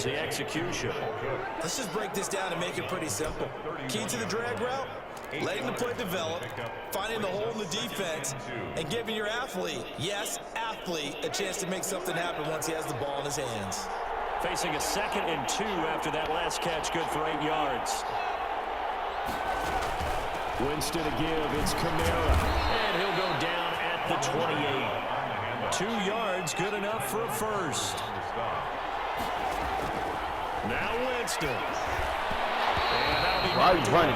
was the execution. Let's just break this down and make it pretty simple. Key to the drag route, letting the play develop, finding the hole in the defense, and giving your athlete, yes, athlete, a chance to make something happen once he has the ball in his hands. Facing a 2nd and 2 after that last catch, good for 8 yards. Winston to give, it's Kamara, and he'll go down at the 28. 2 yards, good enough for a first. Now Winston. Why are you running?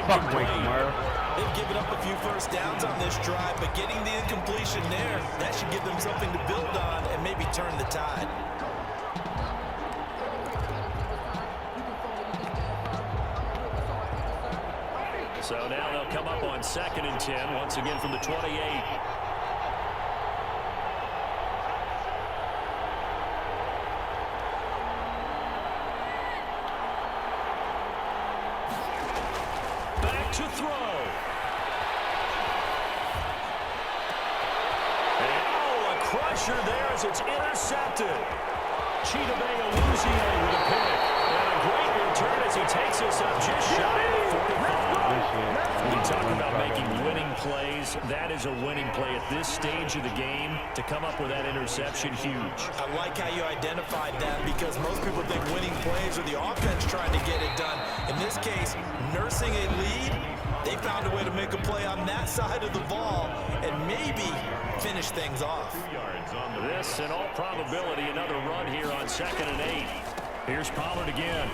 Fuck away, Kamara. They've given up a few first downs on this drive, but getting the incompletion there, that should give them something to build on and maybe turn the tide. So now they'll come up on 2nd and 10, once again from the 28. Back to throw. And oh, a crusher there as it's intercepted. Chidobe Awuzie with a pick. And a great return as he takes us up just shy of 45. We talk about making winning plays. That is a winning play at this stage of the game. To come up with that interception, huge. I like how you identified that because most people think winning plays are the offense trying to get it done. In this case, nursing a lead, they found a way to make a play on that side of the ball and maybe finish things off. This, in all probability, another run here on 2nd and 8. Here's Pollard again.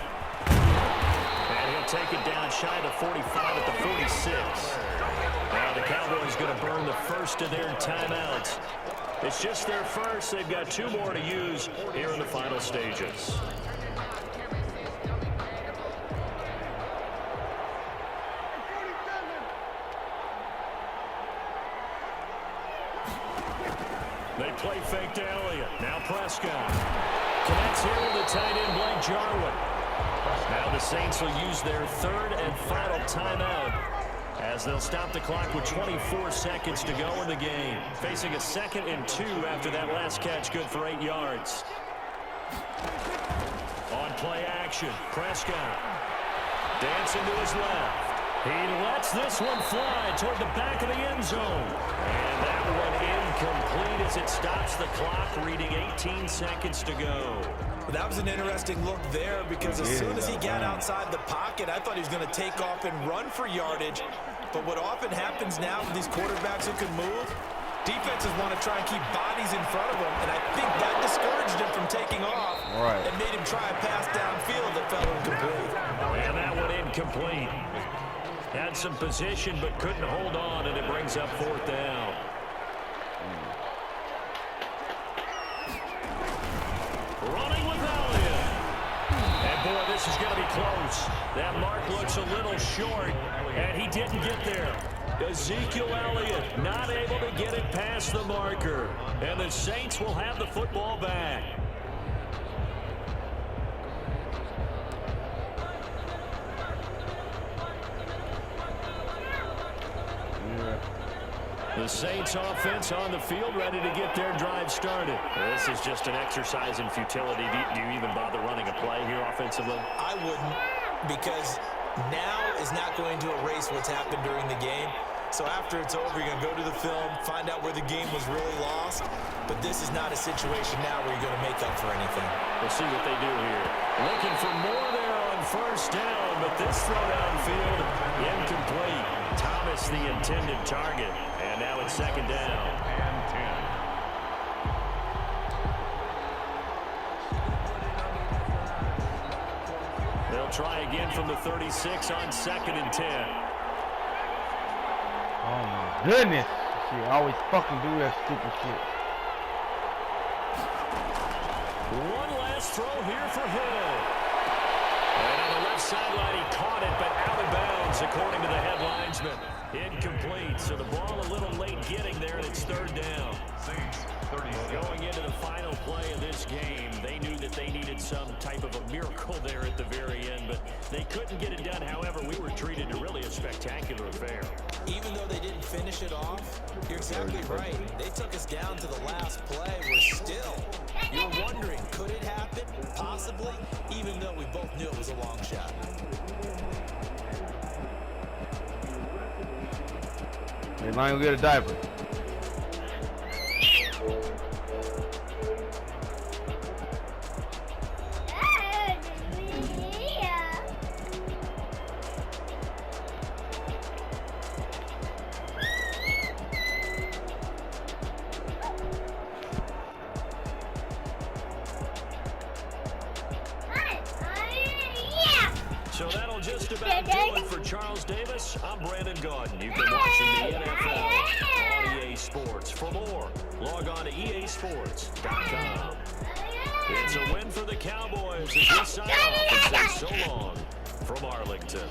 And he'll take it down shy of the 45 at the 46. Now the Cowboys going to burn the first of their timeouts. It's just their first. They've got 2 more to use here in the final stages. They play fake to Elliott. Now Prescott. Connects here with the tight end, Blake Jarwin. Now the Saints will use their 3rd and final timeout as they'll stop the clock with 24 seconds to go in the game. Facing a 2nd and 2 after that last catch, good for 8 yards. On play action, Prescott. Dancing to his left. He lets this one fly toward the back of the end zone. And that one incomplete as it stops the clock, reading 18 seconds to go. That was an interesting look there because as soon as he got outside the pocket, I thought he was going to take off and run for yardage. But what often happens now with these quarterbacks who can move, defenses want to try and keep bodies in front of them, and I think that discouraged him from taking off and made him try a pass downfield that fell incomplete. And that one incomplete. Had some position but couldn't hold on, and it brings up 4th down. Running with Elliott. And boy, this is going to be close. That mark looks a little short, and he didn't get there. Ezekiel Elliott not able to get it past the marker. And the Saints will have the football back. The Saints offense on the field, ready to get their drive started. This is just an exercise in futility. Do you even bother running a play here offensively? I wouldn't, because now is not going to erase what's happened during the game. So after it's over, you're going to go to the film, find out where the game was really lost. But this is not a situation now where you're going to make up for anything. We'll see what they do here. Looking for more there on 1st down, but this throw downfield incomplete. Thomas the intended target, and now it's 2nd down. And 10. They'll try again from the 36 on 2nd and 10. Oh my goodness. She always fucking do that stupid shit. One last throw here for Hill. And on the left sideline, he caught it, but out of bounds, according to the head linesman. Incomplete, so the ball a little late getting there, and it's 3rd down. Going into the final play of this game, they knew that they needed some type of a miracle there at the very end, but they couldn't get it done. However, we were treated to really a spectacular affair. Even though they didn't finish finish it off? You're exactly right. They took us down to the last play. We're still. You're wondering, could it happen? Possibly, even though we both knew it was a long shot. They might go get a diaper. So that'll just about do it for Charles Davis. I'm Brandon Gaudin. You've been watching the NFL on EA Sports. For more, log on to easports.com. It's a win for the Cowboys as we sign off and say so long from Arlington.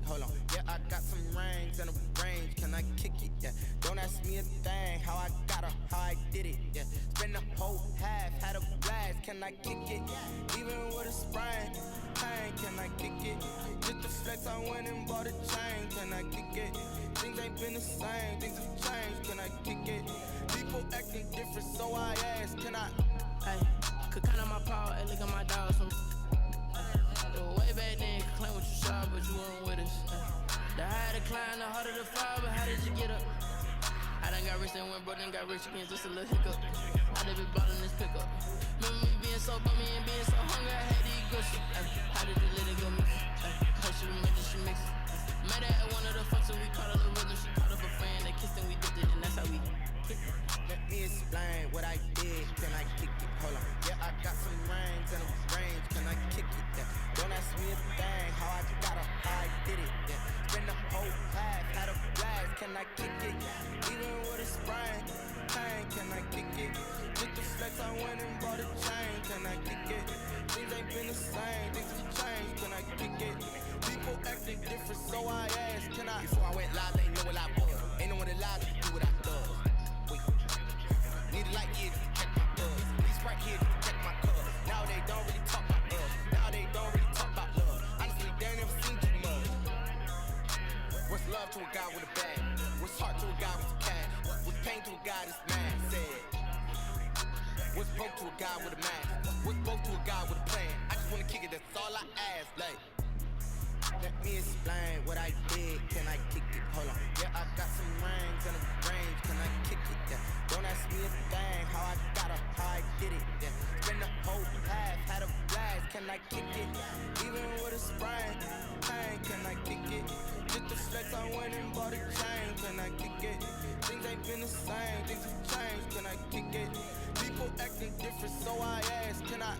Hold on, yeah, I got some rings and a range. Can I kick it? Yeah, don't ask me a thing. How I got her, how I did it. Yeah, spend the whole half, had a blast. Can I kick it? Even with a sprain, pain. Can I kick it? Just the flex, I went and bought a chain. Can I kick it? Things ain't been the same, things have changed. Can I kick it? People acting different, so I ask, can I? Ay, could count on my power, and look at my dogs. Way back then, could claim what you saw, but you weren't with us. The higher the climb, the harder the fall, but how did you get up? I done got rich and went broke, then got rich again, just a little hiccup. I done been ballin' this pickup. Remember me being so bummy and being so hungry, I had to eat good shit. How did the little go miss? Her she remember she mixed. Met her at one of the functions, we caught a little rhythm. She caught up a friend, they kissed and we dipped it, and that's how we kicked it. Let me explain what I did. Can I kick it? Hold on. Yeah, I got some rings and a range. Can I kick it? Yeah. Don't ask me a thing. How I got her, how I did it. Yeah. Spend the whole half, had a blast. Can I kick it? Even with a sprain, pain. Can I kick it? Just the flex, I went and bought a chain. Can I kick it? Things ain't been the same. Things have changed. Can I kick it? People acting different, so I ask. Can I? Before I went live, they know what I was. Ain't no one alive to do what I does. Need a light year to check my buzz. These right here to check my cuz. Now they don't really talk about us. Now they don't really talk about love. Honestly, they ain't never seen too much. What's love to a guy with a bag? What's heart to a guy with a cash? What's pain to a guy that's mad? Said. What's broke to a guy with a mask? What's broke to a guy with a plan? I just wanna kick it, that's all I ask. Like, let me explain what I did. Can I kick it? Hold on. Yeah, I got some rings and a range. Can I kick it? Yeah. Don't ask me a thing. How I got her, how I did it. Yeah. Spend the whole half, had a blast. Can I kick it? Even with a sprain, pain. Can I kick it? Just the flex, I went and bought a chain. Can I kick it? Things ain't been the same, things have changed. Can I kick it? People acting different, so I ask. Can I?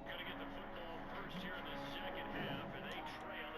Gonna get the football first here in the second half, and they trail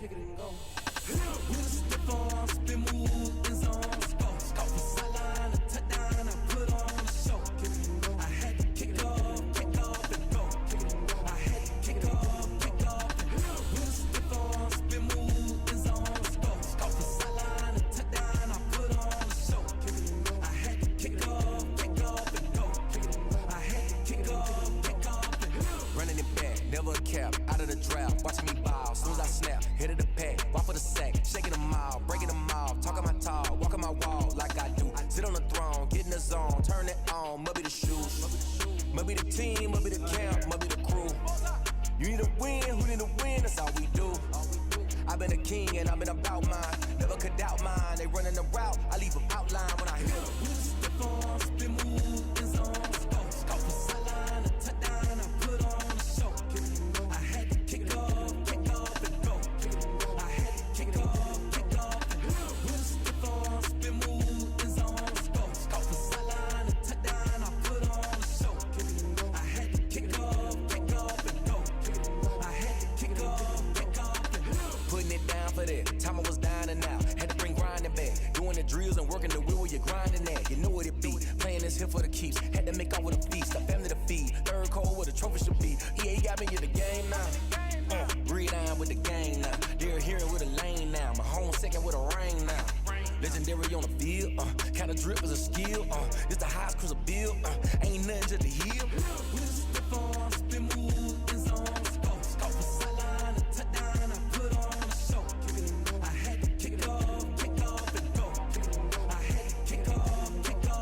kick it and go. With a stiff arm, spin move, in zone, scope. Scope the sideline, a touchdown, I put on a show. Kick it and go. I had to kick off and go. Kick it and go. I had to kick off and go. With a stiff arm, spin move, in zone, scope. Scope the sideline, a touchdown, I put on a show. Kick it and go. I had to kick off and go. Kick it and go. I had to kick off and go. Running it back, never a cap, out of the draft, watching me ball. Soon as I snap, hit of the pack, walk for the sack, shaking them all, breaking them off, talking my talk, walking my wall like I do. Sit on the throne, get in the zone, turn it on, must be the shoes, must be the team, must be the camp, must be the crew. You need a win, who need a win, that's all we do. I've been a king and I've been about mine, never could doubt mine. They running the route, I leave them outline when I hit them. With a step on, spin move, in zone, scope the sideline, a touchdown, I put on a show. Kick it and go. I had to kick off and go. Kick it and go. I had to kick off and go. With a step on, spin move, in zone, scope the sideline, a touchdown, I put on a show. Kick it and go. I had to kick off and go. Kick it and go. I had to kick off and go. Putting it down for that. Time I was down and out. Had to bring grinding back. Doing the drills and working the wheel where you're grinding at. You know what it be. Playing this here for the keeps. Had to make out with a feast. A family to feed. Third cold where the trophy should be. EA got me in the game now. Breathe down with the game now. They're hearing with a lane now. My home second with a rain now. Legendary on the field. Kind of drip is a skill. This the highest cruiser bill. Ain't nothing just to heal. With a step on, spin move, in zone, scope the sideline, a touchdown, I put on a show. Kick it and go. I had to kick off and go. Kick it and go. I had to kick off and go.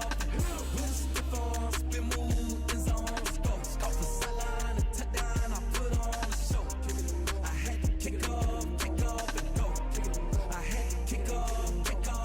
With a step on, spin move, in zone, scope the sideline, a touchdown, I put on a show. Kick it and go. I had to kick off and go. Kick it and go. I had to kick off and go.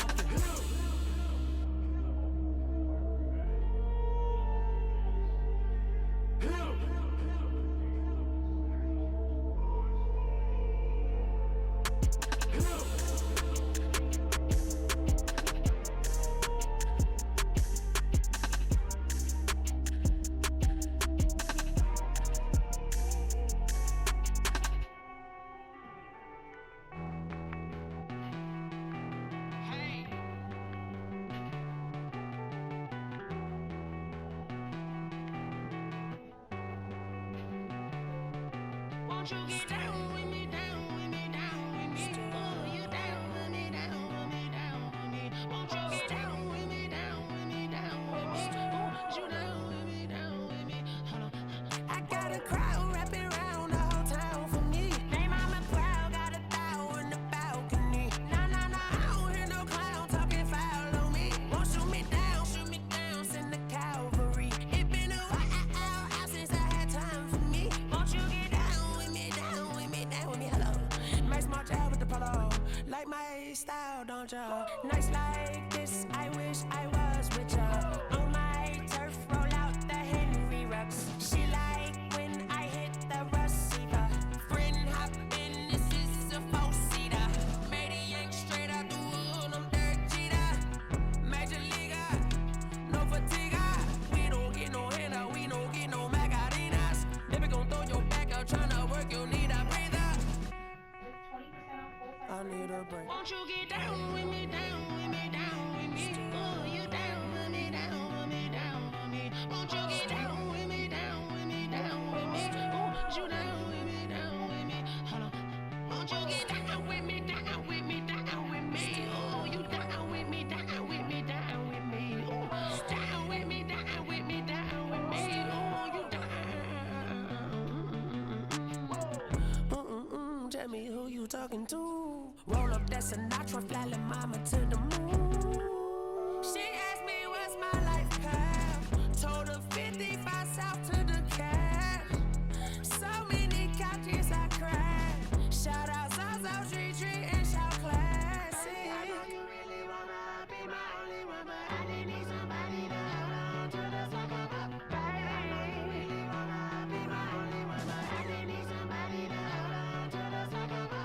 Won't you get down with me, down with me, down with me? Oh, you down with me, down with me, down with me. Won't you get down with me, down with me, down with me? Oh, you down with me, down with me? Hold on. I got a crowd wrapping around the whole town for me. Name on my crowd, got a thou in the balcony. Nah, I don't hear no clown talking foul on me. Won't shoot me down, send the cavalry. It been a while since I had time for me. Won't you get down with me, down with me, down with me? Hello. Nice small job with the polo. Like my style, don't ya? Nice like this, I wish I was with ya. On my turf, roll out the Henry Rux. She like when I hit the receiver. Friend hop in, this is a four-seater. Made a yank straight out the wood, I'm Derek Jeter. Major leaguer, no fatigue. We don't get no handout, we don't get no Macarinas. Never gon' throw your back out, tryna work, you need a breather. I need a break. Won't you get down with me, down with me, down with me? Oh, you down with me, down with me, down with me? Won't you get down with me, down with me, down with me? Oh, you down with me, down with me? Hold on. Won't you get down with me, down with me, down with me? Oh, you down with me, down with me, down with me? Oh, down with me, down with me, down with me? Oh, you down. Tell me who you talking to. Roll up that Sinatra, fly like mama to the moon. She asked me what's my life path. Told her 55 south to the cat. So many couches I cried. Shout out Zazo, Tree, and shout classic. I know you really wanna be my only one, but I didn't need somebody to hold on to the fuck up. I know you really wanna be my only one, but I didn't need somebody to hold on to the fuck up.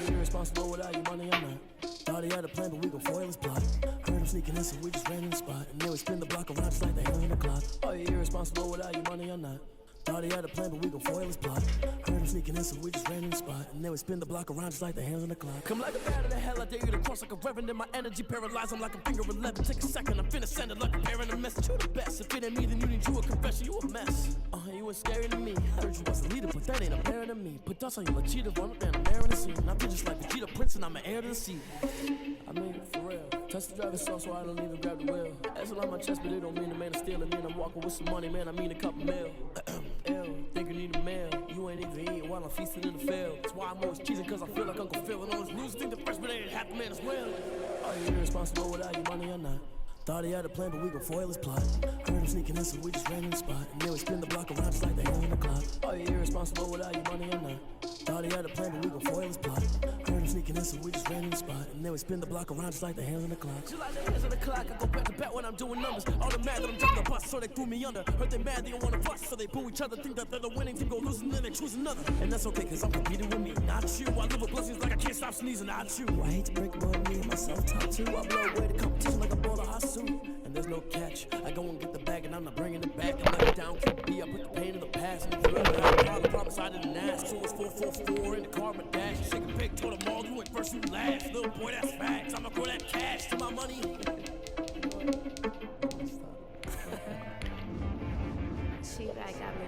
Irresponsible without your money, I'm not. Thought he had a plan, but we gon' foil his plot. Heard him sneaking in, so we just ran in the spot. And then we spin the block around just like the hands on the clock. Are you irresponsible without your money, I'm not. Thought he had a plan, but we gon' foil his plot. Heard him sneaking in, so we just ran in the spot. And then we spin the block around just like the hands on the clock. Come like a bat of the hell, I dare you to cross like a reverend. In my energy paralyzed, I'm like a finger 11. Take a second, I'm finna send it like a parent a message. You the best, if it ain't me, then you need you a confession. You a mess. You was scary to me. I heard you was a leader, but that ain't apparent to me. Put dust on you like cheetah, run up and I'm there in the scene. I feel just like the Cheetah Prince, and I'm an heir to the sea. I mean it for real. Touch the driver's sauce, so I don't even grab the wheel. That's on my chest, but it don't mean the man is stealing. Man, I'm walking with some money, man. I mean a couple mil. Ew, think you need a meal. You ain't even eating while I'm feasting in the field. That's why I'm always cheesing, cause I feel like Uncle Phil. And all his news think the freshman ain't half the man as well. Are you irresponsible without your money or not? Thought he had a plan, but we gon' foil his plot. Heard him sneaking in, so we just ran in the spot. And then we spin the block around just like the hands on the clock. Are you irresponsible without your money or not? Thought he had a plan, but we gon' foil his plot. Heard him sneaking in, so we just ran in the spot. And then we spin the block around just like the hands on the clock. Just like the hands on the clock, I go back to back when I'm doing numbers. All the mad that I'm jumping the bus, so they threw me under. Heard they mad, they don't wanna bust, so they boo each other. Think that they're the winning team, go losing, then they choose another. And that's okay, cause I'm competing with me, not you. I live with blessings like I can't stop sneezing, not you. I hate to break it, but me and myself top two. I blow away the competition like a ball of hot soup. And there's no catch. I go and get the bag and I'm not bringing it back. I'm let it down, keep B. I put the pain in the past. And if you ever had a problem, promise I didn't ask. So it's 444 in the car, my dash. Shake a pig, told them all, you went first, you last. Little boy, that's facts. I'ma throw that cash to my money. She back got me.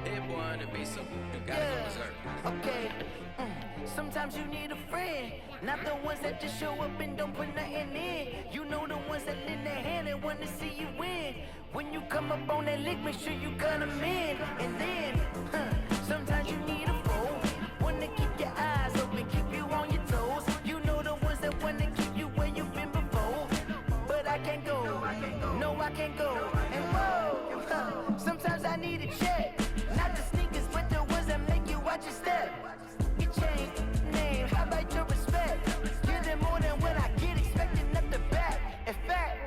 It boy to be some, you gotta go berserk. Okay. Sometimes you need a friend, not the ones that just show up and don't put nothing in. You know the ones that lend their hand and want to see you win. When you come up on that lick, make sure you cut them in. And then, sometimes you need a foe, one to keep your eyes open, keep you on your toes. You know the ones that want to keep you where you've been before. But I can't go, no I can't go. And whoa, sometimes I need a check, not the sneakers, but the ones that make you watch your step. Your chain, name, how about your respect? Give them more than what I get, expecting nothing back. In fact,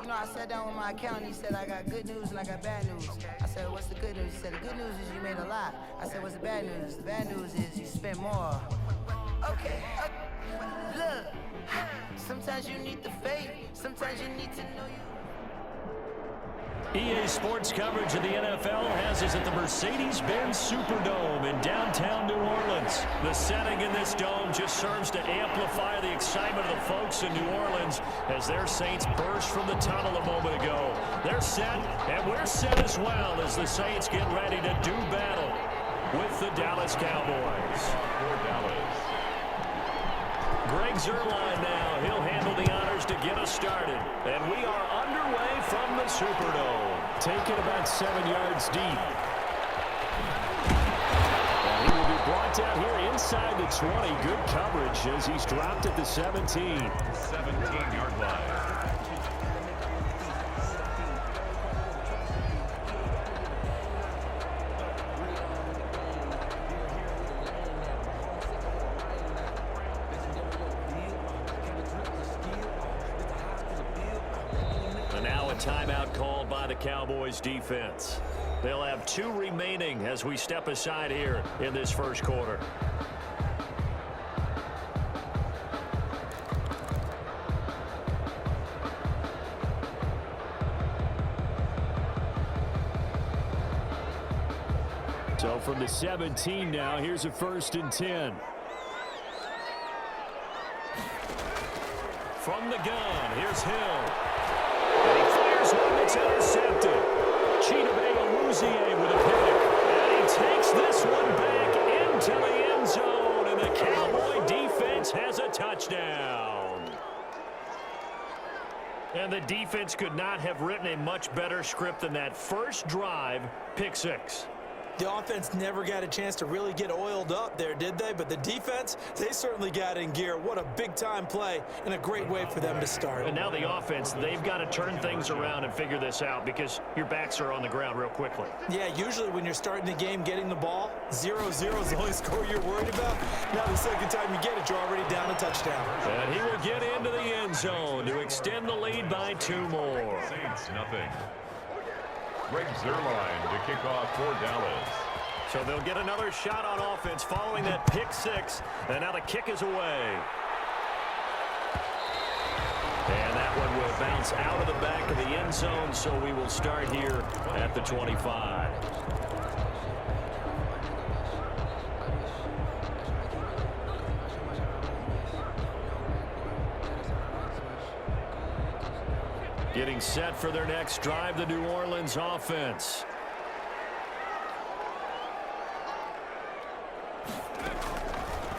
you know, I sat down with my accountant, he said I got good news and I got bad news. I said, what's the good news? He said, the good news is you made a lot. I said, what's the bad news? The bad news is you spent more. Okay, look, sometimes you need the faith, sometimes you need to know you. EA Sports coverage of the NFL has us at the Mercedes-Benz Superdome in downtown New Orleans. The setting in this dome just serves to amplify the excitement of the folks in New Orleans as their Saints burst from the tunnel a moment ago. They're set, and we're set as well as the Saints get ready to do battle with the Dallas Cowboys. Greg Zuerlein now. He'll handle the honors to get us started. And we are underway from the Superdome. Taken about 7 yards deep. And he will be brought down here inside the 20. Good coverage as he's dropped at the 17. 17-yard line. Timeout called by the Cowboys defense. They'll have 2 remaining as we step aside here in this first quarter. So from the 17 now, here's a 1st and 10. From the gun, here's Hill. And he fires one that's intercepted. Chidobe with a pick. And he takes this one back into the end zone. And the Cowboy defense has a touchdown. And the defense could not have written a much better script than that first drive, pick 6. The offense never got a chance to really get oiled up there, did they? But the defense, they certainly got in gear. What a big-time play and a great way for them to start. And now the offense, they've got to turn things around and figure this out because your backs are on the ground real quickly. Yeah, usually when you're starting the game getting the ball, 0-0 is the only score you're worried about. Now the second time you get it, you're already down a touchdown. And he will get into the end zone to extend the lead by 2 more. Saints, nothing. Greg Zuerlein to kick off for Dallas. So they'll get another shot on offense following that pick 6. And now the kick is away. And that one will bounce out of the back of the end zone, so we will start here at the 25. Getting set for their next drive, the New Orleans offense.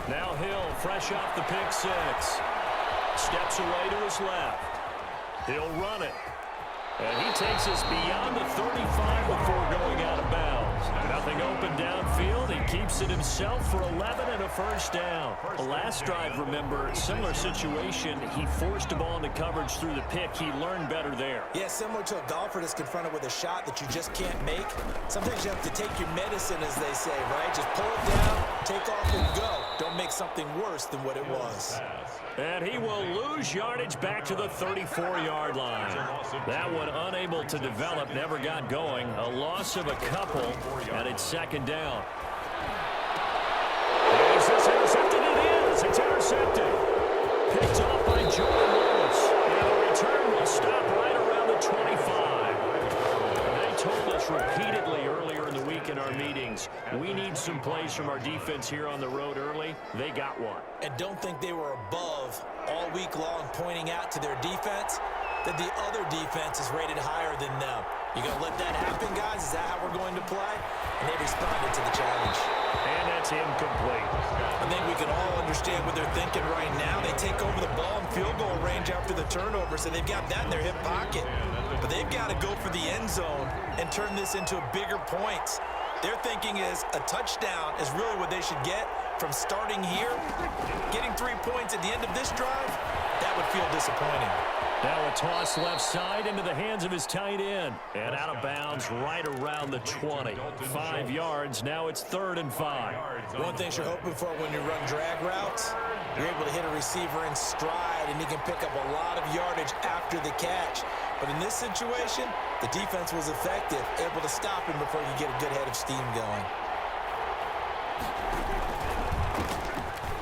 Now Hill, fresh off the pick 6. Steps away to his left. He'll run it. And he takes us beyond the 35 before going out of bounds. Nothing open downfield. He keeps it himself for 11 and a first down. The last drive, remember, similar situation. He forced a ball into coverage through the pick. He learned better there. Yeah, similar to a golfer that's confronted with a shot that you just can't make. Sometimes you have to take your medicine, as they say, right? Just pull it down, take off, and go. Don't make something worse than what it was. And he will lose yardage back to the 34-yard line. That one unable to develop, never got going. A loss of a couple, and it's second down. Is this intercepted? It is. It's intercepted. Picked off by Jordan Lewis. And the return will stop right around the 25. They told us repeatedly earlier in the week in our meetings, we need some plays from our defense here on the road early. They got one. And don't think they were above all week long pointing out to their defense that the other defense is rated higher than them. You gonna let that happen, guys? Is that how we're going to play? And they responded to the challenge. And that's incomplete. I think we can all understand what they're thinking right now. They take over the ball in field goal range after the turnover, so they've got that in their hip pocket. But they've got to go for the end zone and turn this into bigger points. Their thinking is a touchdown is really what they should get from starting here. Getting 3 points at the end of this drive, that would feel disappointing. Now a toss left side into the hands of his tight end. And out of bounds right around the 20. 5 yards. Now it's 3rd and 5. One thing you're hoping for when you run drag routes, you're able to hit a receiver in stride, and he can pick up a lot of yardage after the catch. But in this situation, the defense was effective, able to stop him before you get a good head of steam going.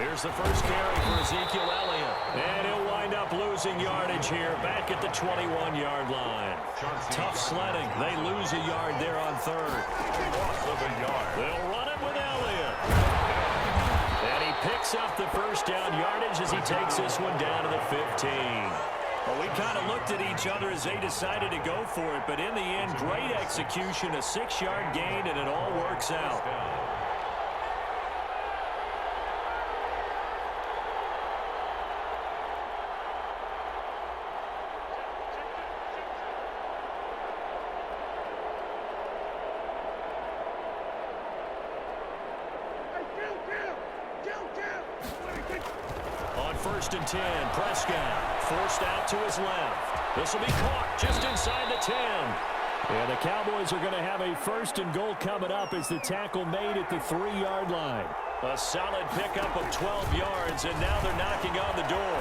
Here's the first carry for Ezekiel Elliott. And he'll wind up losing yardage here back at the 21-yard line. Tough sledding. They lose a yard there on 3rd. Loss of a yard. They'll run it with Elliott. And he picks up the first down yardage as he takes this one down to the 15. Well, we kind of looked at each other as they decided to go for it. But in the end, great execution, a 6-yard gain, and it all works out. On 1st and 10, Prescott forced out to his left. This will be caught just inside the 10. And the Cowboys are going to have a 1st and goal coming up as the tackle made at the 3-yard line. A solid pickup of 12 yards, and now they're knocking on the door.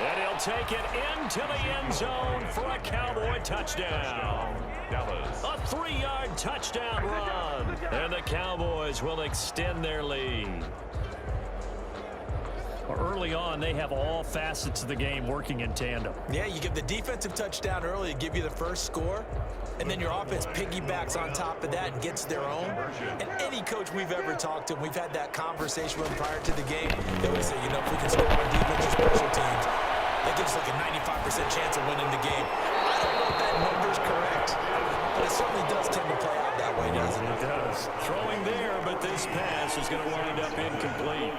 And he'll take it into the end zone for a Cowboy touchdown. Dallas. A 3-yard touchdown run. And the Cowboys will extend their lead. Early on, they have all facets of the game working in tandem. Yeah, you give the defensive touchdown early to give you the first score, and then your offense piggybacks on top of that and gets their own. And any coach we've ever talked to, we've had that conversation with them prior to the game, they always say, you know, if we can score on defense or special teams, that gives like a 95% chance of winning the game. I don't know if that number's correct, but it certainly does tend to play out that way, doesn't it? It does. Throwing there, but this pass is going to wind up incomplete.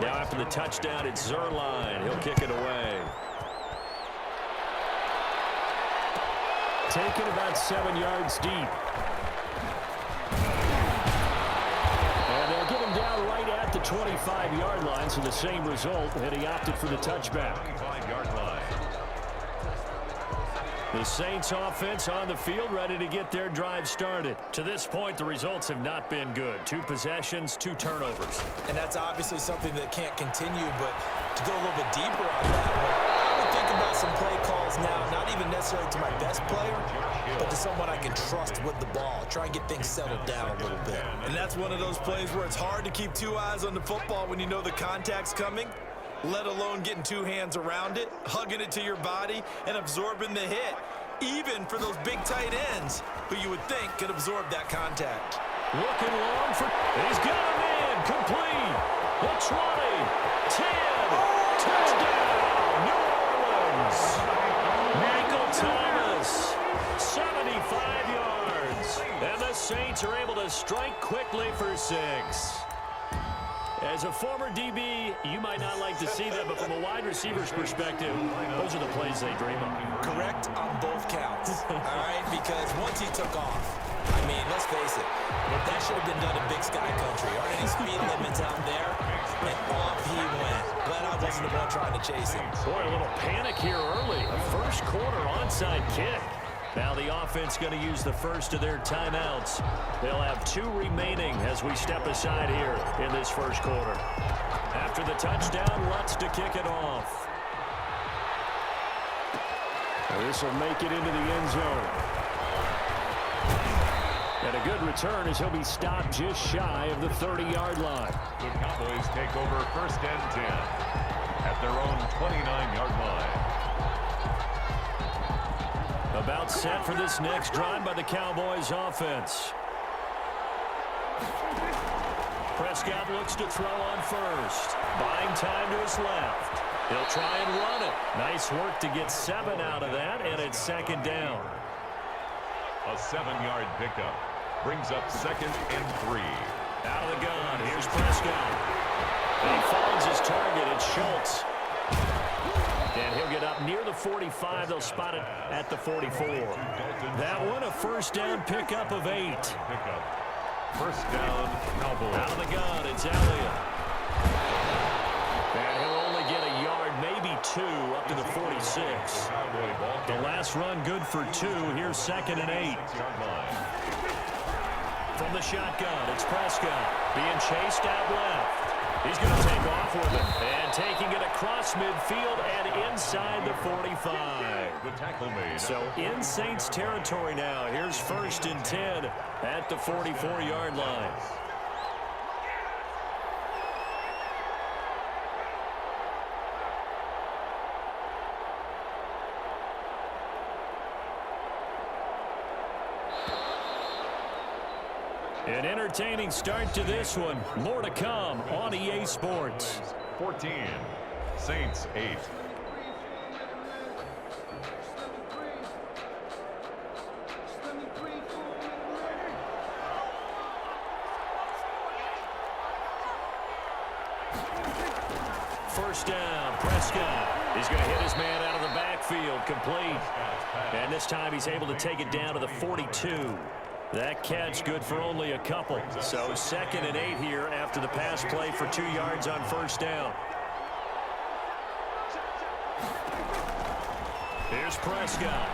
Now after the touchdown, it's Zuerlein. He'll kick it away. taken about 7 yards deep. And they'll get him down right at the 25-yard line, so the same result, and he opted for the touchback. 25-yard line. The Saints offense on the field, ready to get their drive started. To this point, the results have not been good. 2 possessions, 2 turnovers. And that's obviously something that can't continue, but to go a little bit deeper on that one, I would think about some play calls now, not even necessarily to my best player, but to someone I can trust with the ball. Try and get things settled down a little bit. And that's one of those plays where it's hard to keep 2 eyes on the football when you know the contact's coming, let alone getting 2 hands around it, hugging it to your body, and absorbing the hit, even for those big tight ends who you would think could absorb that contact. Looking long for... He's got him in. Complete. The 20. 10. Touchdown. New Orleans. Michael Thomas. 75 yards. And the Saints are able to strike quickly for 6. As a former DB, you might not like to see that, but from a wide receiver's perspective, those are the plays they dream of. Correct on both counts, all right? Because once he took off, I mean, let's face it, that should have been done in Big Sky Country. Aren't any speed limits out there? And off he went. Glad I wasn't the one trying to chase him. Boy, a little panic here early. A first quarter onside kick. Now the offense going to use the first of their timeouts. They'll have 2 remaining as we step aside here in this first quarter. After the touchdown, Lutz to kick it off. This will make it into the end zone. And a good return as he'll be stopped just shy of the 30-yard line. The Cowboys take over 1st and 10 at their own 29-yard line. About set for this next drive by the Cowboys offense. Prescott looks to throw on first. Buying time to his left. He'll try and run it. Nice work to get 7 out of that, and it's 2nd down. A 7-yard pickup brings up 2nd and 3. Out of the gun, here's Prescott. And he finds his target, it's Schultz. And he'll get up near the 45. They'll spot it at the 44. That one, a 1st down pickup of 8. Pickup. 1st down, Cowboys. Out of the gun, it's Elliott. And he'll only get a yard, maybe 2, up to the 46. The last run good for 2. Here's 2nd and 8. From the shotgun, it's Prescott. Being chased out left. He's going to take off with it. And taking it across midfield and inside the 45. The tackle made. So in Saints territory now. Here's 1st and 10 at the 44-yard line. An entertaining start to this one. More to come on EA Sports. 14, Saints 8. First down, Prescott. He's going to hit his man out of the backfield, complete. And this time he's able to take it down to the 42. That catch good for only a couple. So 2nd and 8 here after the pass play for 2 yards on 1st down. Here's Prescott.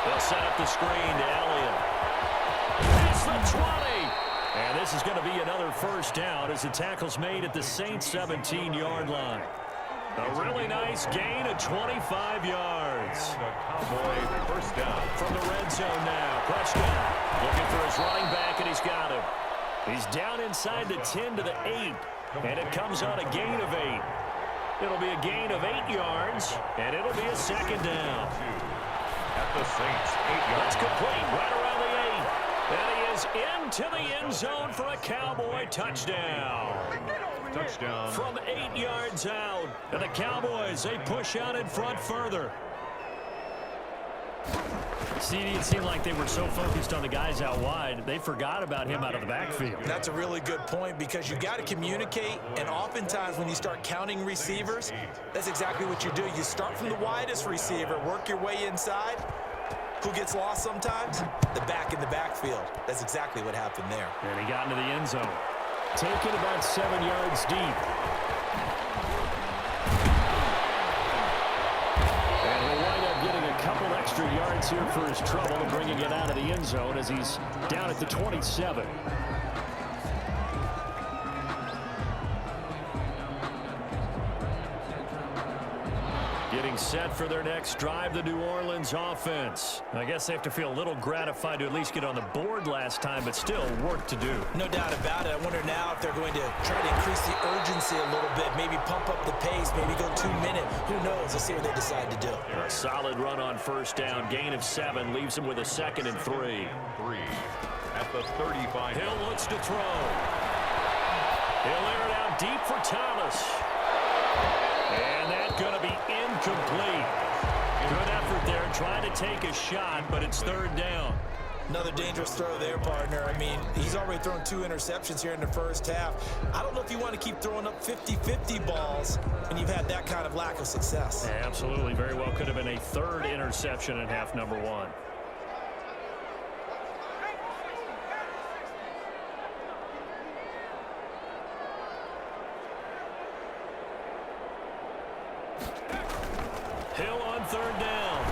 They'll set up the screen to Elliott. It's the 20. And this is going to be another 1st down as the tackle's made at the Saints 17-yard line. A really nice gain of 25 yards. Cowboy 1st down. From the red zone now. Prescott looking for his running back, and he's got him. He's down inside the 10 to the 8, and it comes on a gain of 8. It'll be a gain of 8 yards, and it'll be a 2nd down. At the Saints 8-yard. That's complete right around the 8. And he is into the end zone for a Cowboy touchdown. Touchdown. From 8 yards out. And the Cowboys, they push out in front further. See, it seemed like they were so focused on the guys out wide, they forgot about him out of the backfield. That's a really good point because you got to communicate, and oftentimes when you start counting receivers, that's exactly what you do. You start from the widest receiver, work your way inside, Who gets lost sometimes? The back in the backfield. That's exactly what happened there. And he got into the end zone. Taken about 7 yards deep. And he'll wind up getting a couple extra yards here for his trouble and bringing it out of the end zone as he's down at the 27. Getting set for their next drive, the New Orleans offense. I guess they have to feel a little gratified to at least get on the board last time, but still work to do. No doubt about it. I wonder now if they're going to try to increase the urgency a little bit, maybe pump up the pace, maybe go 2 minute. Who knows? Let's see what they decide to do. A solid run on first down. Gain of 7 leaves him with a 2nd and 3. 3 at the 35. Hill looks to throw. He'll air it out deep for Thomas. And that's going to be incomplete. Good effort there, trying to take a shot, but it's 3rd down. Another dangerous throw there, partner. I mean, he's already thrown 2 interceptions here in the first half. I don't know if you want to keep throwing up 50-50 balls when you've had that kind of lack of success. Yeah, absolutely. Very well could have been a 3rd interception in half number 1. Hill on 3rd down.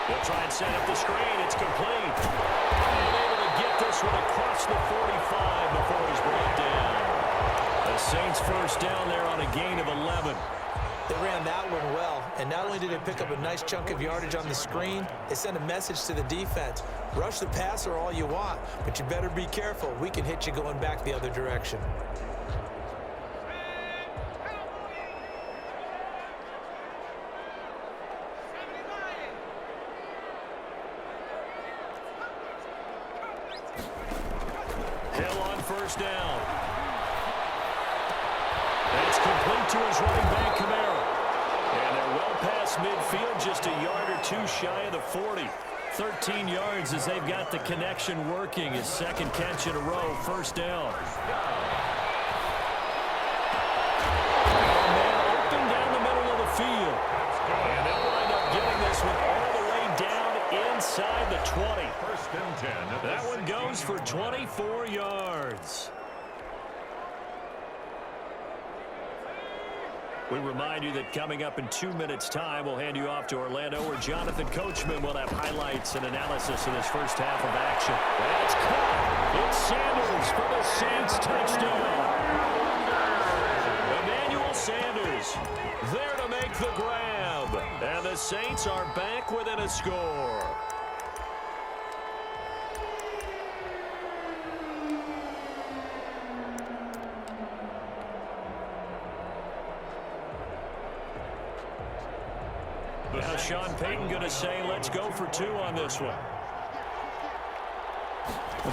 They'll try and set up the screen. It's complete. And able to get this one across the 45 before he's brought down. The Saints first down there on a gain of 11. They ran that one well, and not only did they pick up a nice chunk of yardage on the screen, they sent a message to the defense. Rush the passer all you want, but you better be careful. We can hit you going back the other direction. First down. That's complete to his running back, Kamara. And they're well past midfield, just a yard or 2 shy of the 40. 13 yards as they've got the connection working. His 2nd catch in a row, first down. Man open down the middle of the field. And they'll wind up getting this one all the way down inside the 20. First and 10. That one goes for 24 yards. We remind you that coming up in 2 minutes' time, we'll hand you off to Orlando, where Jonathan Coachman will have highlights and analysis of this first half of action. That's caught. It's Sanders for the Saints touchdown. Emmanuel Sanders there to make the grab. And the Saints are back within a score. Now Sean Payton going to say, let's go for 2 on this one.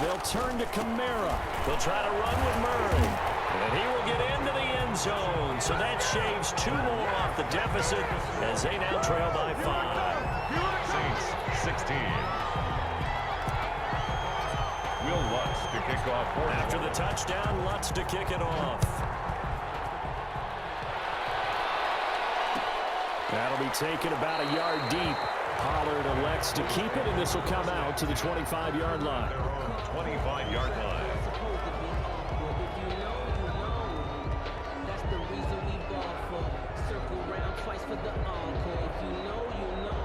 They'll turn to Kamara. They'll try to run with Murray. And he will get into the end zone. So that shaves 2 more off the deficit as they now trail by 5. Saints 16. Will Lutz to kick off. After the touchdown, Lutz to kick it off. That'll be taken about a yard deep. Pollard elects to keep it, and this will come out to the 25-yard line. 25-yard line. That's the reason we ball for. Circle round twice for the encore. If you know, you know.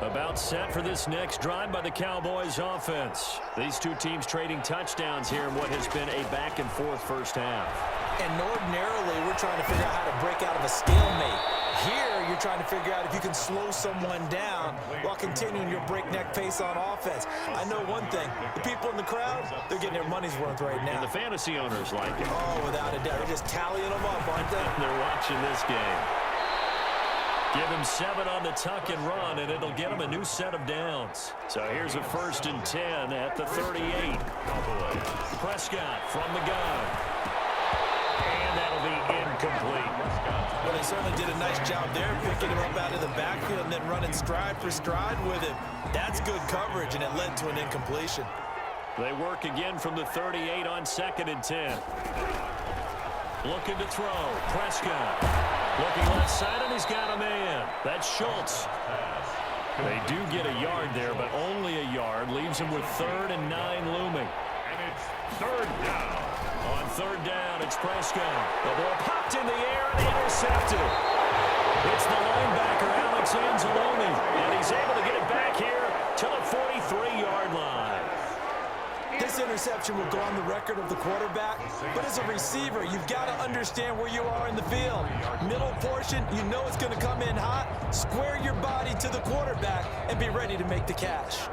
About set for this next drive by the Cowboys offense. These 2 teams trading touchdowns here in what has been a back-and-forth first half. And ordinarily, we're trying to figure out how to break out of a stalemate. Here, you're trying to figure out if you can slow someone down while continuing your breakneck pace on offense. I know one thing. The people in the crowd, they're getting their money's worth right now. And the fantasy owners like it. Oh, without a doubt. They're just tallying them up, aren't they? They're watching this game. Give him 7 on the tuck and run, and it'll get him a new set of downs. So here's a 1st and 10 at the 38. Prescott from the gun. And that'll be incomplete. Well, they certainly did a nice job there, picking him up out of the backfield and then running stride for stride with him. That's good coverage, and it led to an incompletion. They work again from the 38 on 2nd and 10. Looking to throw. Prescott. Looking left side, and he's got a man. That's Schultz. They do get a yard there, but only a yard. Leaves him with 3rd and 9 looming. And it's 3rd down. On 3rd down, it's Prescott. The ball popped in the air and intercepted. It's the linebacker, Alex Anzalone, and he's able to get it back here to the 43-yard line. This interception will go on the record of the quarterback, but as a receiver, you've got to understand where you are in the field. Middle portion, you know it's going to come in hot. Square your body to the quarterback and be ready to make the catch.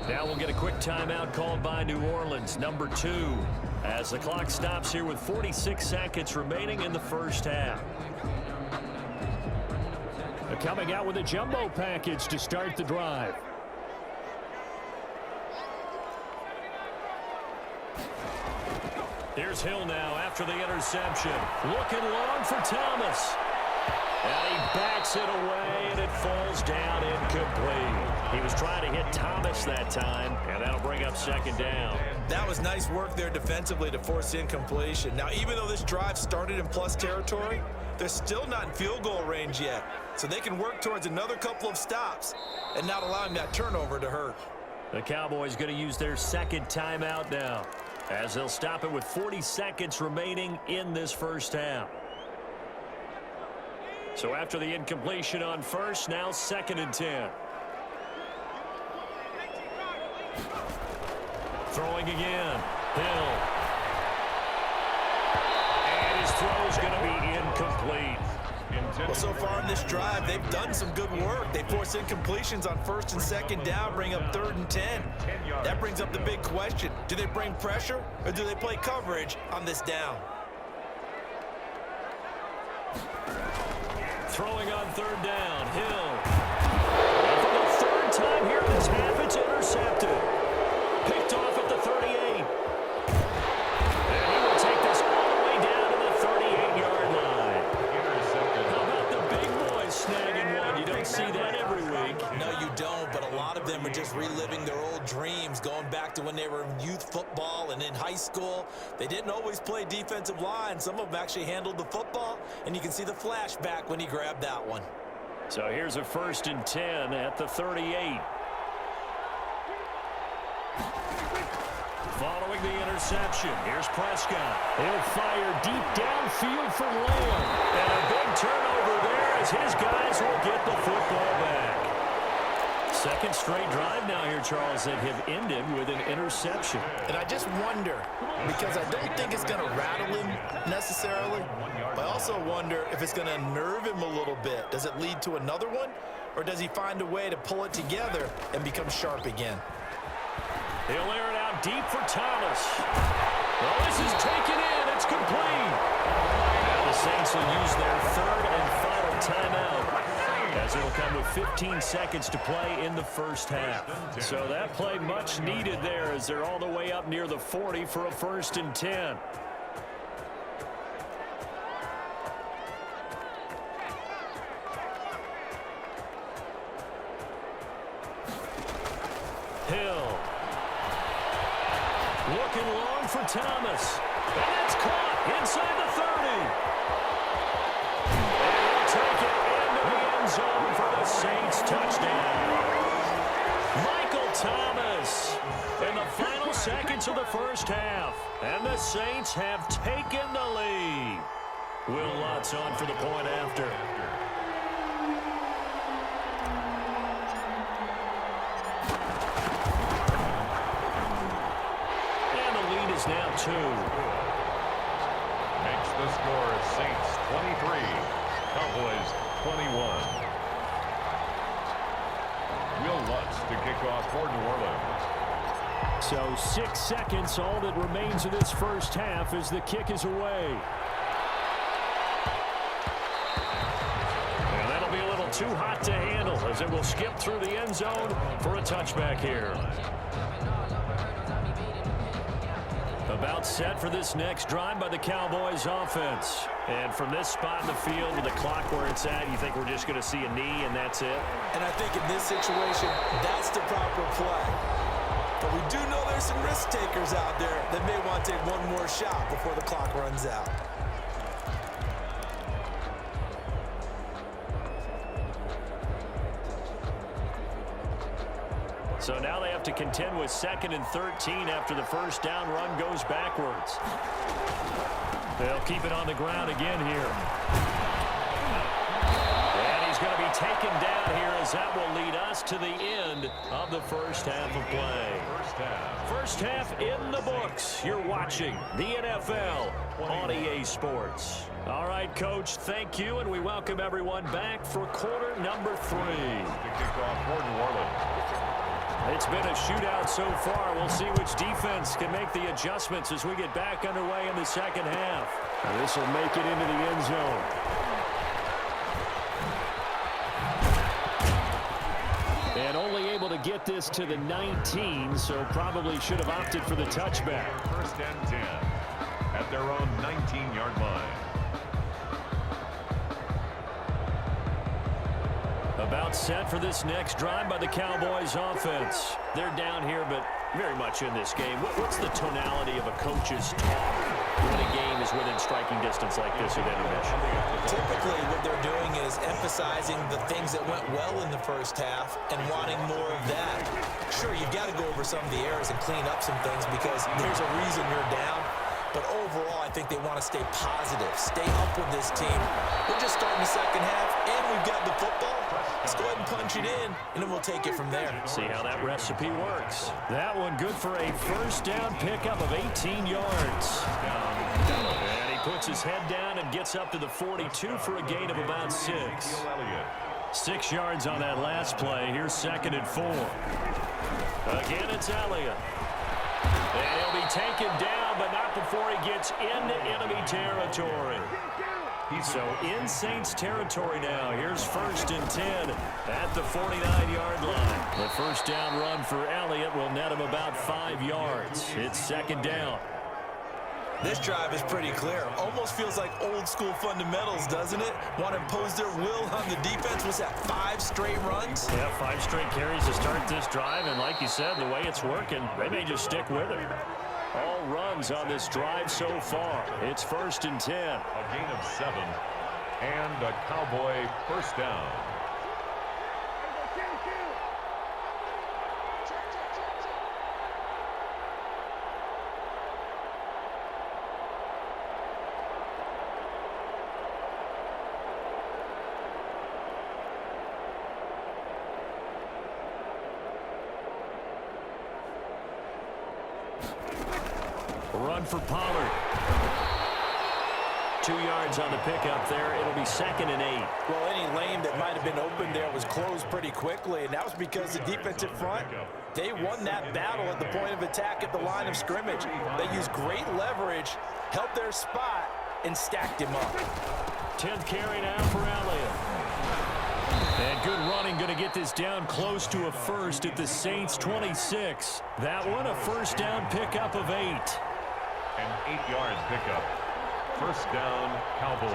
Now we'll get a quick timeout called by New Orleans, number 2, as the clock stops here with 46 seconds remaining in the first half. They're coming out with a jumbo package to start the drive. Here's Hill now after the interception. Looking long for Thomas. And he backs it away, and it falls down incomplete. He was trying to hit Thomas that time, and that'll bring up 2nd down. That was nice work there defensively to force incompletion. Now, even though this drive started in plus territory, they're still not in field goal range yet. So they can work towards another couple of stops and not allowing that turnover to hurt. The Cowboys going to use their 2nd timeout now, as they'll stop it with 40 seconds remaining in this first half. So after the incompletion on 1st, now 2nd and 10. Throwing again. Hill. And his throw's going to be incomplete. Well, so far in this drive, they've done some good work. They force incompletions on 1st and 2nd down, bring up 3rd and 10. That brings up the big question. Do they bring pressure, or do they play coverage on this down? Throwing on 3rd down, Hill. And for the 3rd time here in this half, it's intercepted. Picked off at the 38. And he will take this all the way down to the 38-yard line. How about the big boys snagging one? You don't see that every week. No, you don't, but a lot of them are just reliving their old dreams, going back to when they were in youth football and in high school. They didn't always play defensive line. Some of them actually handled the football, and you can see the flashback when he grabbed that one. So here's a 1st and 10 at the 38. Following the interception, here's Prescott. He'll fire deep downfield for Lamb. And a big turnover there as his guys will get the football back. 2nd straight drive now here, Charles, that have ended with an interception. And I just wonder, because I don't think it's going to rattle him necessarily, but I also wonder if it's going to nerve him a little bit. Does it lead to another one, or does he find a way to pull it together and become sharp again? He'll air it out deep for Thomas. Well, this is taken in. It's complete. Now the Saints will use their 3rd and final timeout, as it'll come with 15 seconds to play in the first half. So that play much needed there, as they're all the way up near the 40 for a 1st and 10. Hill. Looking long for Thomas. And it's caught inside the 30. And he'll take it into the end zone for the Saints touchdown. Michael Thomas in the final seconds of the first half. And the Saints have taken the lead. Will Lutz on for the point after. Now 2. Makes the score Saints 23, Cowboys 21. Will Lutz to kick off for New Orleans. So 6 seconds, all that remains of this first half as the kick is away. And that'll be a little too hot to handle as it will skip through the end zone for a touchback here. About set for this next drive by the Cowboys offense. And from this spot in the field with the clock where it's at, you think we're just going to see a knee and that's it? And I think in this situation, that's the proper play. But we do know there's some risk takers out there that may want to take one more shot before the clock runs out. So now they have to contend with 2nd and 13 after the first down run goes backwards. They'll keep it on the ground again here. And he's going to be taken down here as that will lead us to the end of the first half of play. First half in the books. You're watching the NFL on EA Sports. All right, Coach, thank you, and we welcome everyone back for quarter number 3. To kick off for New Orleans. It's been a shootout so far. We'll see which defense can make the adjustments as we get back underway in the second half. This will make it into the end zone. And only able to get this to the 19, so probably should have opted for the touchback. 1st and 10 at their own 19-yard line. About set for this next drive by the Cowboys offense. They're down here, but very much in this game. What's the tonality of a coach's talk when a game is within striking distance like this at intermission? Typically, what they're doing is emphasizing the things that went well in the first half and wanting more of that. Sure, you've got to go over some of the errors and clean up some things because there's a reason you're down. But overall, I think they want to stay positive, stay up with this team. We're just starting the second half, and we've got the football. Let's go ahead and punch it in, and then we'll take it from there. See how that recipe works. That one good for a first down pickup of 18 yards. And he puts his head down and gets up to the 42 for a gain of about 6. 6 yards on that last play. Here's 2nd and 4. Again, it's Elliott. And he'll be taken down, but not before he gets into enemy territory. So in Saints territory now. Here's 1st and 10 at the 49-yard line. The first down run for Elliott will net him about 5 yards. It's 2nd down. This drive is pretty clear. Almost feels like old school fundamentals, doesn't it? Want to impose their will on the defense. What's that, 5 straight runs? Yeah, 5 straight carries to start this drive. And like you said, the way it's working, they may just stick with it. All runs on this drive so far. It's 1st and 10. A gain of 7 and a Cowboy first down. Run for Pollard. 2 yards on the pickup there. It'll be 2nd and 8. Well, any lane that might have been open there was closed pretty quickly, and that was because the defensive front, they won that battle at the point of attack at the line of scrimmage. They used great leverage, held their spot, and stacked him up. 10th carry now for Elliott. And good running, going to get this down close to a first at the Saints 26. That one a first down pickup of 8. An 8-yard pickup. First down, Cowboys.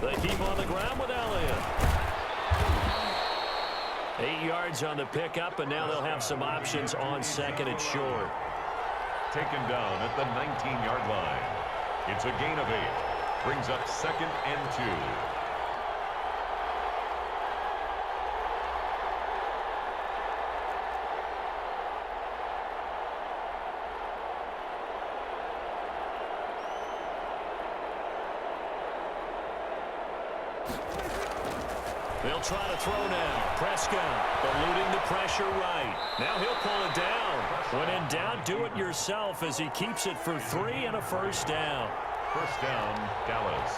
They keep on the ground with Elliott. 8 yards on the pickup, and now they'll have some options on 2nd and short. Taken down at the 19-yard line. It's a gain of 8. Brings up 2nd and 2. They'll try to throw now. Prescott eluding the pressure right. Now he'll pull it down. When in doubt, do it yourself as he keeps it for 3 and a first down. First down, Dallas.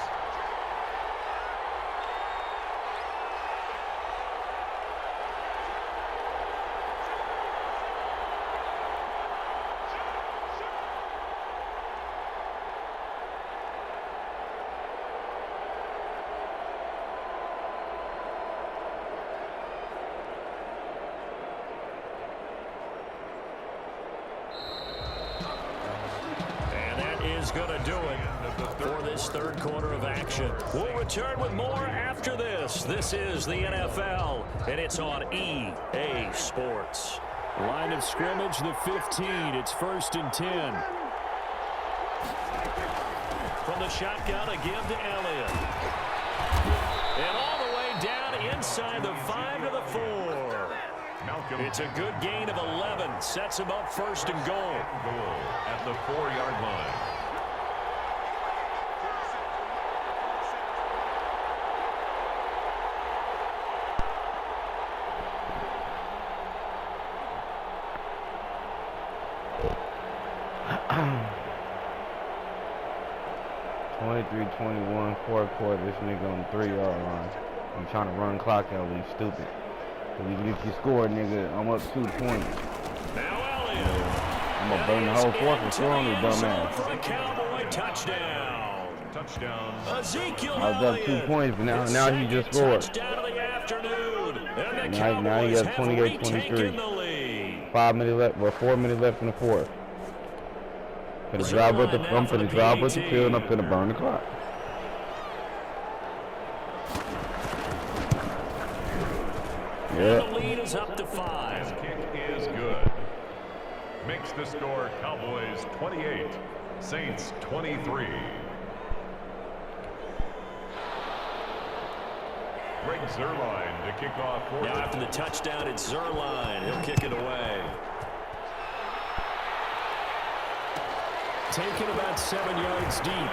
is going to do it for this third quarter of action. We'll return with more after this. This is the NFL, and it's on EA Sports. Line of scrimmage, the 15. It's 1st and 10. From the shotgun, a give to Elliott. And all the way down inside the 5 to the 4. It's a good gain of 11. Sets him up 1st and goal. At the 4-yard line. (23-21), fourth quarter. This nigga on the 3-yard line. I'm trying to run clock out. He's stupid. Even if you score, nigga, I'm up 2 points. Now Elliott. I'm gonna burn the whole fourth and score on this dumb ass. For a Cowboy touchdown. Ezekiel I was up 2 points, but now he just scored. Touchdown of the afternoon. And the Now he got Cowboys have 28-23. retaken the lead. 5 minutes left, well, 4 minutes left in the fourth. I'm finna drive with the field and I'm finna burn the clock. Yeah. The lead is up to 5. His kick is good. Makes the score Cowboys 28, Saints 23. Greg Zuerlein to kick off. Now after the touchdown, it's Zuerlein. He'll kick it away. Taken about 7 yards deep.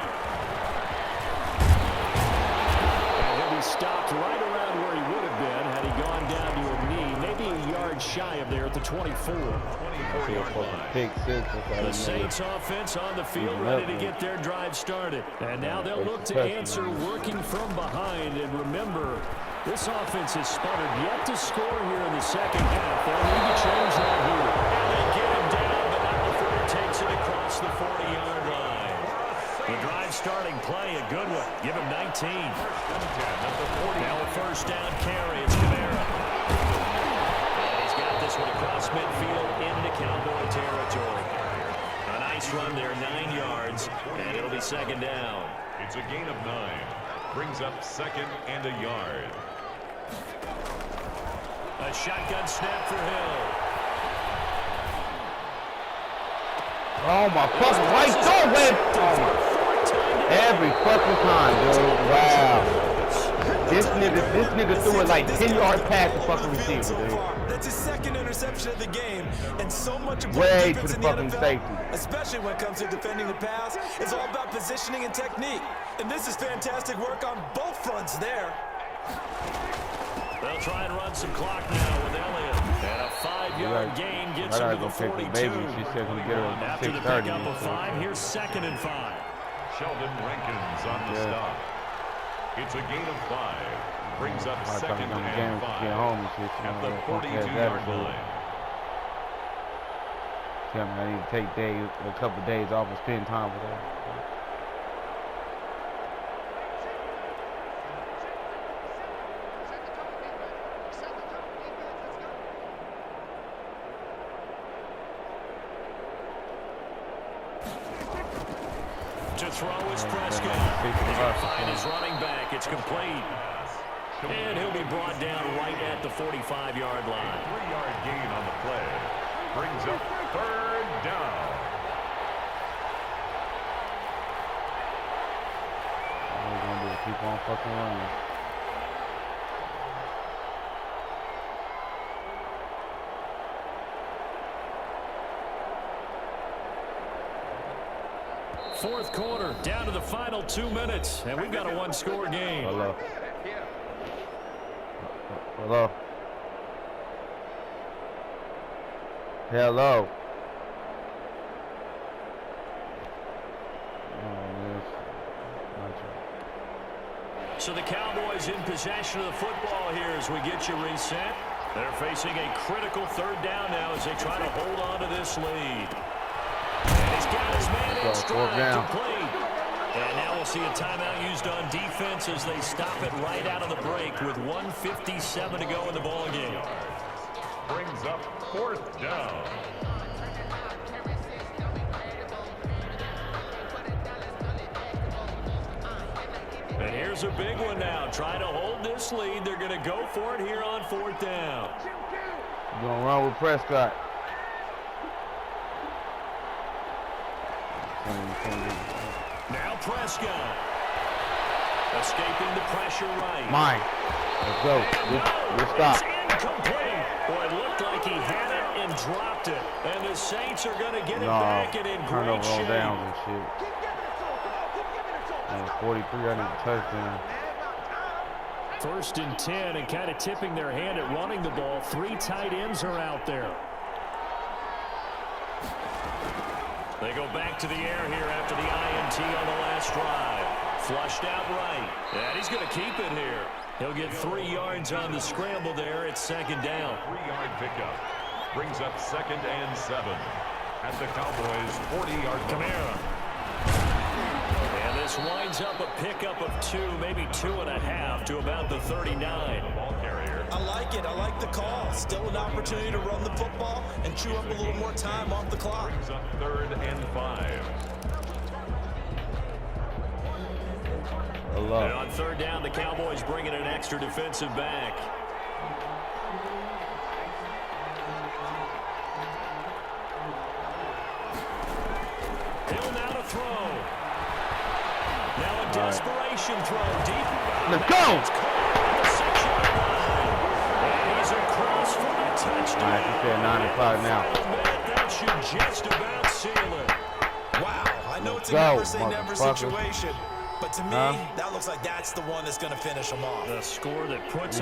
And he'll be stopped right around where he would have been had he gone down to a knee, maybe a yard shy of there at the 24. 24-yard line. The Saints offense on the field ready to get their drive started. And now they'll look to answer working from behind. And remember, this offense has sputtered yet to score here in the second half. They'll need to change that here. And they get him down, but not before he takes it across the 40-yard line. The drive starting play, a good one. Give him 19. Now a first down carry. It's Kamara. And he's got this one across midfield into Cowboy territory. A nice run there, 9 yards, and it'll be second down. It's a gain of 9. Brings up 2nd and a yard. A shotgun snap for Hill. Oh my fucking right throw, man! Every fucking time, dude. Wow. This nigga threw it like 10 yards past the fucking receiver, dude. That's his 2nd interception of the game, and so much of Way defense to the in the fucking NFL, safety. especially when it comes to defending the pass, is all about positioning and technique. And this is fantastic work on both fronts there. They'll try and run some clock now with Elliott. And a 5-yard gain gets him to the 42. She said we get her After the pickup of 5, here's 2nd and 5. Sheldon Rankins on the stop. It's a gain of 5. Brings up 2nd and 5 at the 42-yard line. I need to take a couple of days off and spend time with her. To throw is Prescott. He's going to find his running back. It's complete. And he'll be brought down right at the 45-yard line. 3-yard gain on the play. Brings up 3rd down. All we're going to do is keep on fucking running. Fourth quarter, down to the final 2 minutes, and we've got a 1-score game. Hello. Hello. Hello. So the Cowboys in possession of the football here as we get you reset. They're facing a critical 3rd down now as they try to hold on to this lead. And he's got his man in stride complete. And now we'll see a timeout used on defense as they stop it right out of the break with 1:57 to go in the ball game. Brings up 4th down. here's a big one now. Trying to hold this lead. They're going to go for it here on 4th down. Going to run with Prescott. Now Prescott. Escaping the pressure right. Mine. Let's go. Good stop. Incomplete. Boy, it looked like he had it and dropped it. And the Saints are going to get it back and in great shape. Downs and shit. And 43, I need a touchdown. 1st and 10, and kind of tipping their hand at running the ball. 3 tight ends are out there. They go back to the air here after the INT on the last drive. Flushed out right. And he's going to keep it here. He'll get 3 yards on the scramble there at 2nd down. 3-yard pickup. Brings up 2nd and 7 at the Cowboys' 40-yard line. Kamara. And this winds up a pickup of 2, maybe 2.5 to about the 39. Ball carrier. I like it. I like the call. Still an opportunity to run the football and chew up a little more time off the clock. Brings up 3rd and 5. And on 3rd down, the Cowboys bring in an extra defensive back. Hill now to throw. Now a desperation throw deep. Let's go. And he's across for a touchdown. All right, you said 9 o'clock now. That should just about seal it. Wow, I know it's a never-say-never situation, but to me, that looks like that's the one that's going to finish them off. The score that puts